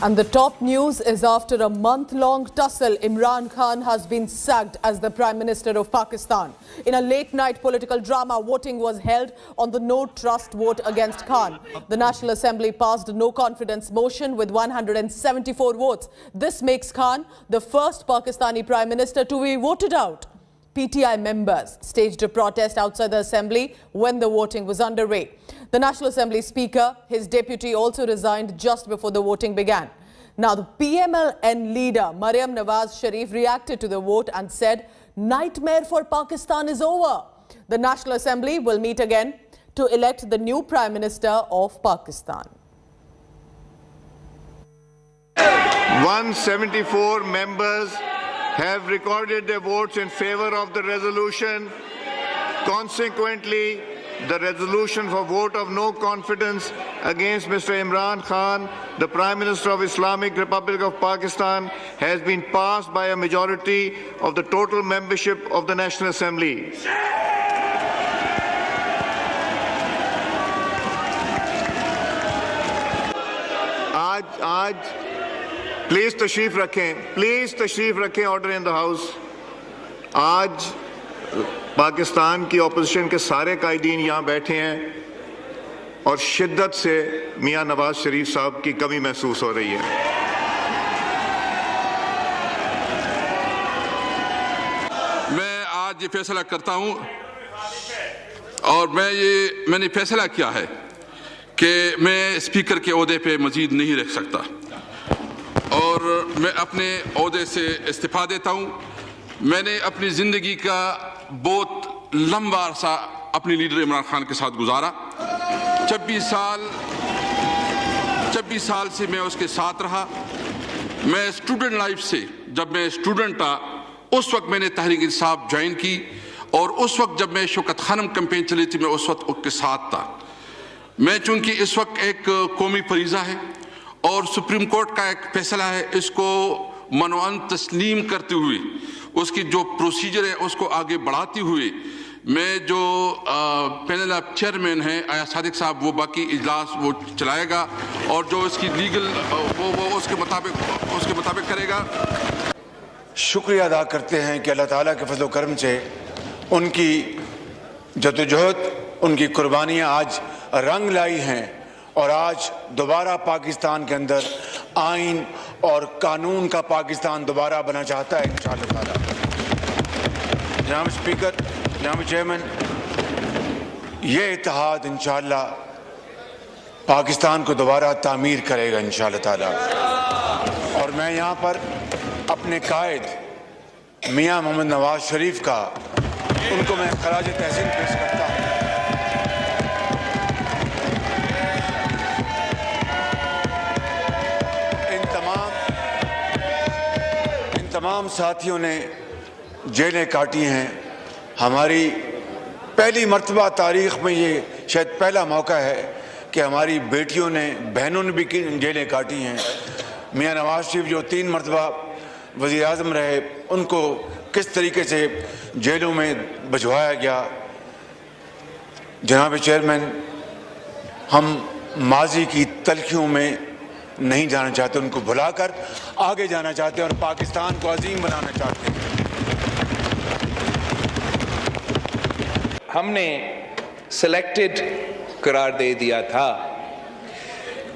And the top news is after a month-long tussle, Imran Khan has been sacked as the Prime Minister of Pakistan. In a late-night political drama, voting was held on the no-trust vote against Khan. The National Assembly passed a no-confidence motion with 174 votes. This makes Khan the first Pakistani Prime Minister to be voted out. PTI members staged a protest outside the assembly when the voting was underway. The National Assembly Speaker, his deputy, also resigned just before the voting began. Now, the PMLN leader, Maryam Nawaz Sharif, reacted to the vote and said, "Nightmare for Pakistan is over." The National Assembly will meet again to elect the new Prime Minister of Pakistan. 174 members have recorded their votes in favor of the resolution. Consequently, the resolution for vote of no confidence against Mr. Imran Khan, the Prime Minister of Islamic Republic of Pakistan, has been passed by a majority of the total membership of the National Assembly. आज please तशरीफ रखें order in the house. आज पाकिस्तान की opposition के सारे कायदीन यहाँ बैठे हैं और शिद्दत से मियां नवाज शरीफ साहब की कमी महसूस हो रही है। मैं आज ये फैसला करता हूँ और मैंने फैसला किया है कि मैं स्पीकर के ओहदे पे मजीद नहीं रह सकता और मैं अपने ओहदे से इस्तीफा देता हूँ। मैंने अपनी ज़िंदगी का बहुत लंबा अरसा अपने लीडर इमरान खान के साथ गुजारा। 26 साल से मैं उसके साथ रहा। मैं स्टूडेंट लाइफ से, जब मैं स्टूडेंट था उस वक्त मैंने तहरीक इंसाफ ज्वाइन की और उस वक्त जब मैं शौकत खानम कैंपेन चली थी मैं उस वक्त उसके साथ था। मैं चूँकि इस वक्त एक कौमी फरीज़ा है और सुप्रीम कोर्ट का एक फैसला है, इसको मनोअन तस्लीम करते हुए उसकी जो प्रोसीजर है उसको आगे बढ़ाते हुए मैं जो पैनल ऑफ चेयरमैन है आया सादिक साहब वो बाकी इजलास वो चलाएगा और जो इसकी लीगल वो उसके मुताबिक करेगा। शुक्रिया अदा करते हैं कि अल्लाह ताला के फजल करम से उनकी जद्दोजहद, उनकी कुर्बानियाँ आज रंग लाई हैं और आज दोबारा पाकिस्तान के अंदर आइन और कानून का पाकिस्तान दोबारा बना चाहता है इंशाअल्लाह ताला। जनाब स्पीकर, जनाब चेयरमैन, ये इत्तेहाद इंशाअल्लाह पाकिस्तान को दोबारा तामीर करेगा इंशाअल्लाह ताला। और मैं यहाँ पर अपने कायद मियां मोहम्मद नवाज शरीफ का उनको मैं खराज तहसीन पेश करता हूँ। तमाम साथियों ने जेलें काटी हैं। हमारी पहली मर्तबा तारीख़ में ये शायद पहला मौका है कि हमारी बेटियों ने, बहनों ने भी जेलें काटी हैं। मियां नवाज शरीफ जो 3 मर्तबा वज़ीर आज़म रहे, उनको किस तरीके से जेलों में भिजवाया गया। जनाब चेयरमैन, हम माजी की तलखियों में नहीं जाना चाहते, उनको भुलाकर आगे जाना चाहते हैं और पाकिस्तान को अजीम बनाना चाहते हैं। हमने सिलेक्टेड करार दे दिया था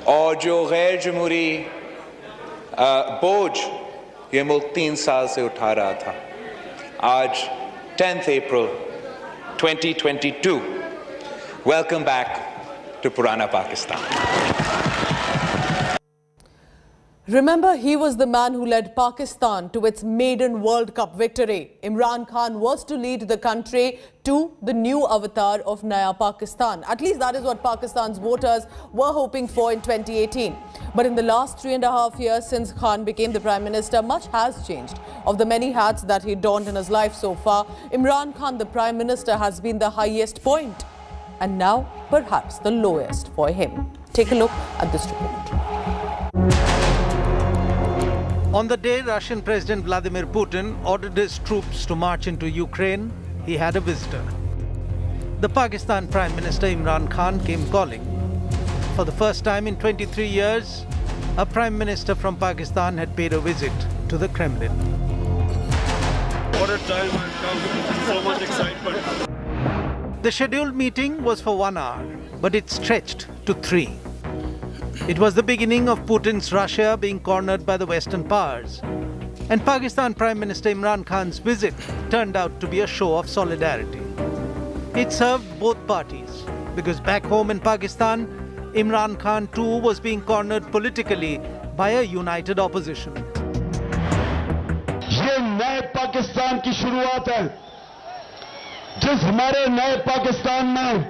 और जो गैर जमहूरी बोझ ये मुल्क 3 साल से उठा रहा था, आज 10th April 2022, welcome back to पुराना Pakistan. Remember, he was the man who led Pakistan to its maiden World Cup victory. Imran Khan was to lead the country to the new avatar of Naya Pakistan. At least that is what Pakistan's voters were hoping for in 2018. But in the last 3.5 years since Khan became the Prime Minister, much has changed. Of the many hats that he donned in his life so far, Imran Khan, the Prime Minister, has been the highest point. And now, perhaps the lowest for him. Take a look at this report. On the day Russian President Vladimir Putin ordered his troops to march into Ukraine, he had a visitor. The Pakistan Prime Minister Imran Khan came calling. For the first time in 23 years, a Prime Minister from Pakistan had paid a visit to the Kremlin. What a time I've come. So much excitement. The scheduled meeting was for 1 hour, but it stretched to 3. It was the beginning of Putin's Russia being cornered by the Western powers. And Pakistan Prime Minister Imran Khan's visit turned out to be a show of solidarity. It served both parties, because back home in Pakistan, Imran Khan too was being cornered politically by a united opposition. ये नए पाकिस्तान की शुरुआत है, जिस हमारे नए पाकिस्तान में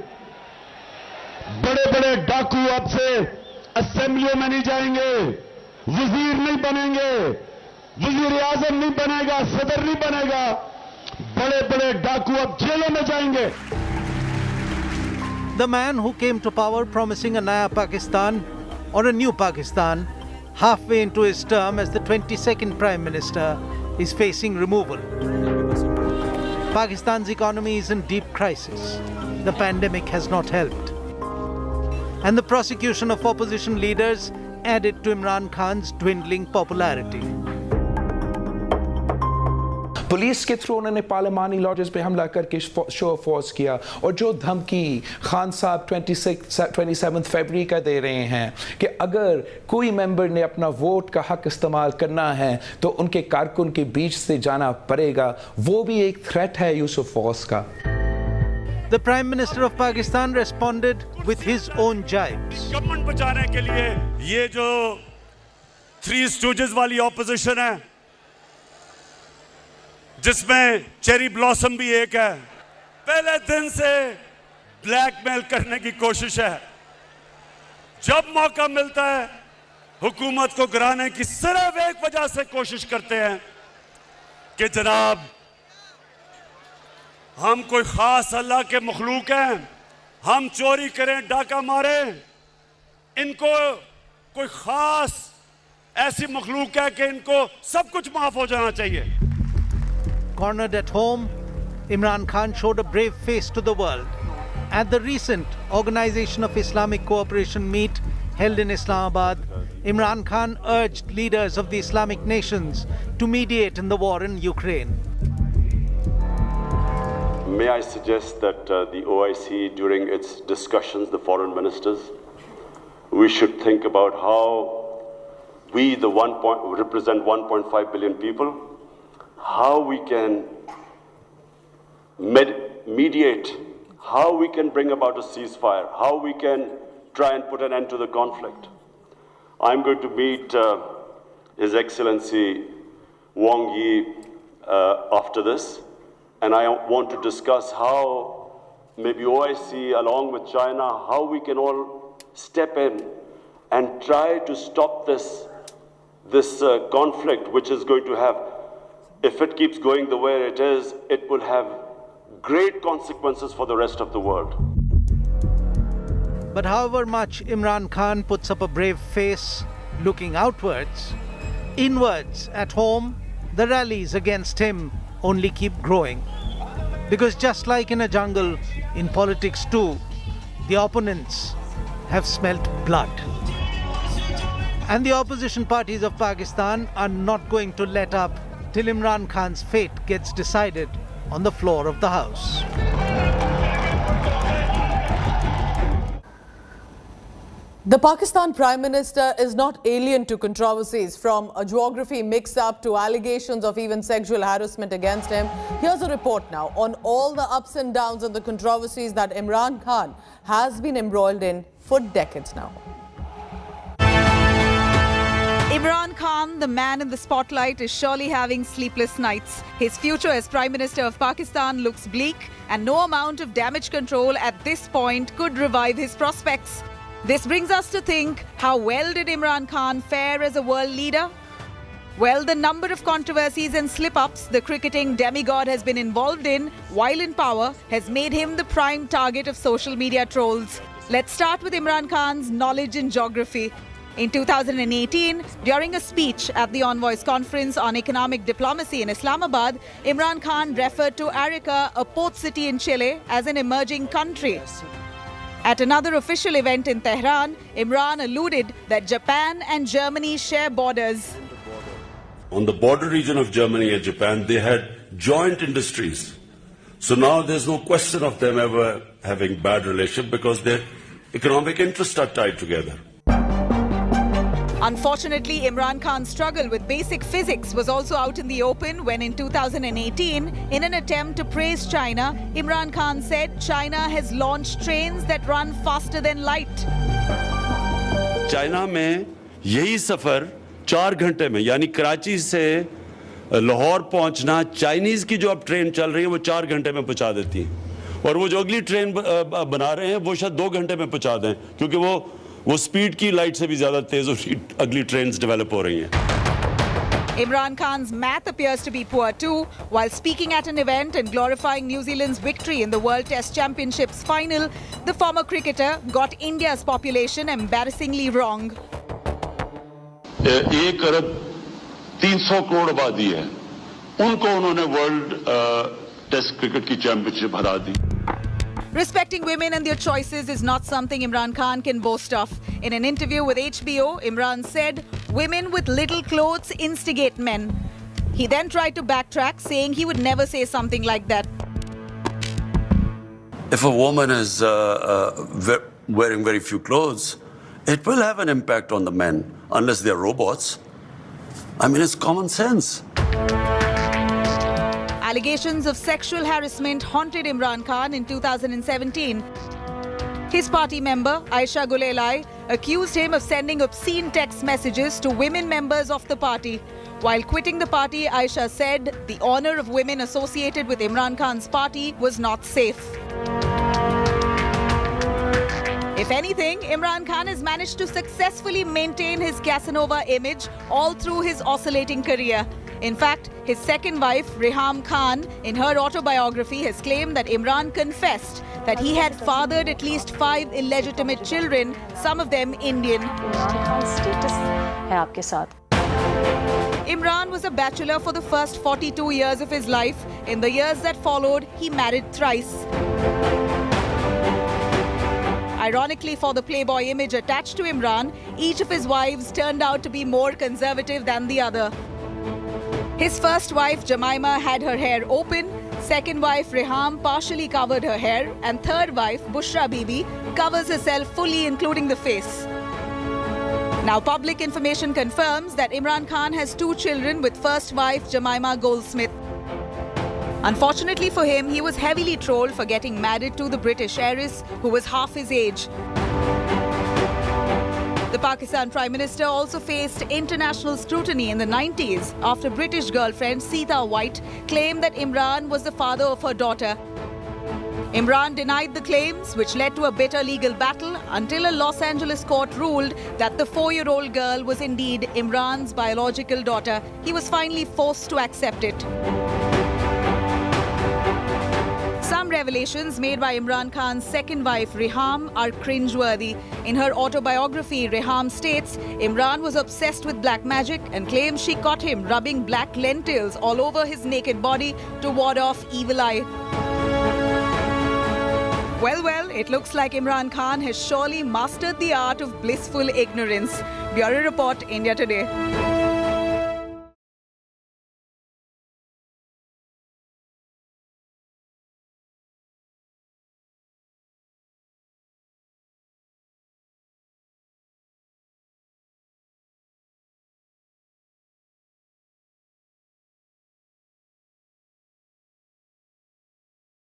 बड़े-बड़े डाकू अब से असेंबलियों में नहीं जाएंगे, वजीर नहीं बनेंगे, वजीर आजम नहीं बनेगा, सदर नहीं बनेगा, बड़े-बड़े डाकू अब जेलों में जाएंगे. The man who came to power promising a Naya Pakistan or a new Pakistan halfway into his term as the 22nd Prime Minister is facing removal. Pakistan's economy is in deep crisis. The pandemic has not helped. And the prosecution of opposition leaders added to Imran Khan's dwindling popularity. Police के through उन्होंने पार्लिमानी lodges पे हमला करके show off force किया, और जो धमकी खान साहब 27 फरवरी का दे रहे हैं कि अगर कोई मेंबर ने अपना वोट का हक इस्तेमाल करना है तो उनके कारकुन के बीच से जाना पड़ेगा, वो भी एक थ्रेट है यूज ऑफ फोर्स का. The Prime Minister of Pakistan responded with his own jibes. Government बचाने के लिए ये जो थ्री स्टूजेस वाली ऑपोजिशन है, जिसमें चेरी ब्लॉसम भी एक है, पहले दिन से ब्लैकमेल करने की कोशिश है. जब मौका मिलता है हुकूमत को गिराने की सिर्फ एक वजह से कोशिश करते हैं कि जनाब हम कोई खास अल्लाह के मखलूक हैं, हम चोरी करें, डाका मारें, इनको कोई खास ऐसी मखलूक है कि इनको सब कुछ माफ हो जाना चाहिए. Cornered at home, Imran Khan showed a brave face to the world. At the recent Organization of Islamic Cooperation meet held in Islamabad, Imran Khan urged leaders of the Islamic nations to mediate in the war in Ukraine. May I suggest that the OIC, during its discussions, the foreign ministers, we should think about how we, represent 1.5 billion people, how we can mediate, how we can bring about a ceasefire, how we can try and put an end to the conflict. I'm going to meet His Excellency Wang Yi after this, and I want to discuss how maybe OIC along with China, how we can all step in and try to stop this conflict, which is going to have, if it keeps going the way it is, it will have great consequences for the rest of the world. But however much Imran Khan puts up a brave face looking outwards, inwards at home, the rallies against him only keep growing. Because just like in a jungle, in politics too, the opponents have smelt blood. And the opposition parties of Pakistan are not going to let up till Imran Khan's fate gets decided on the floor of the House. The Pakistan Prime Minister is not alien to controversies, from a geography mix-up to allegations of even sexual harassment against him. Here's a report now on all the ups and downs and the controversies that Imran Khan has been embroiled in for decades now. Imran Khan, the man in the spotlight, is surely having sleepless nights. His future as Prime Minister of Pakistan looks bleak, and no amount of damage control at this point could revive his prospects. This brings us to think, how well did Imran Khan fare as a world leader? Well, the number of controversies and slip-ups the cricketing demigod has been involved in while in power has made him the prime target of social media trolls. Let's start with Imran Khan's knowledge in geography. In 2018, during a speech at the Envoys Conference on Economic Diplomacy in Islamabad, Imran Khan referred to Arica, a port city in Chile, as an emerging country. At another official event in Tehran, Imran alluded that Japan and Germany share borders. On the border region of Germany and Japan, they had joint industries. So now there's no question of them ever having bad relationship because their economic interests are tied together. Unfortunately, Imran Khan's struggle with basic physics was also out in the open when in 2018, in an attempt to praise China, Imran Khan said China has launched trains that run faster than light. China में यही सफर 4 घंटे में यानी कराची से लाहौर पहुंचना Chinese की जो अब ट्रेन चल रही है वो 4 घंटे में पहुंचा देती है और वो जो अगली ट्रेन बना रहे हैं वो शायद 2 घंटे में पहुंचा दें क्योंकि वो स्पीड की लाइट से भी ज्यादा तेज अगली ट्रेन्स डेवलप हो रही हैं. Imran Khan's math appears to be poor too. While speaking at an event and glorifying New Zealand's victory in the World Test Championships final, the former cricketer got India's population embarrassingly wrong. 1 अरब 300 करोड़ आबादी है, उनको उन्होंने world test cricket की championship हरा दी. Respecting women and their choices is not something Imran Khan can boast of. In an interview with HBO, Imran said, "Women with little clothes instigate men." He then tried to backtrack, saying he would never say something like that. If a woman is wearing very few clothes, it will have an impact on the men, unless they're robots. I mean, it's common sense. Allegations of sexual harassment haunted Imran Khan in 2017. His party member, Aisha Gulelai, accused him of sending obscene text messages to women members of the party. While quitting the party, Aisha said the honor of women associated with Imran Khan's party was not safe. If anything, Imran Khan has managed to successfully maintain his Casanova image all through his oscillating career. In fact, his second wife, Reham Khan, in her autobiography has claimed that Imran confessed that he had fathered at least 5 illegitimate children, some of them Indian. Imran was a bachelor for the first 42 years of his life. In the years that followed, he married thrice. Ironically, for the playboy image attached to Imran, each of his wives turned out to be more conservative than the other. His first wife, Jemima, had her hair open. Second wife, Reham, partially covered her hair. And third wife, Bushra Bibi, covers herself fully, including the face. Now, public information confirms that Imran Khan has 2 children with first wife, Jemima Goldsmith. Unfortunately for him, he was heavily trolled for getting married to the British heiress, who was half his age. The Pakistan Prime Minister also faced international scrutiny in the 90s after British girlfriend Seetha White claimed that Imran was the father of her daughter. Imran denied the claims, which led to a bitter legal battle until a Los Angeles court ruled that the 4-year-old girl was indeed Imran's biological daughter. He was finally forced to accept it. Some revelations made by Imran Khan's second wife, Reham, are cringeworthy. In her autobiography, Reham states Imran was obsessed with black magic and claims she caught him rubbing black lentils all over his naked body to ward off evil eye. Well, it looks like Imran Khan has surely mastered the art of blissful ignorance. Bureau Report, India Today.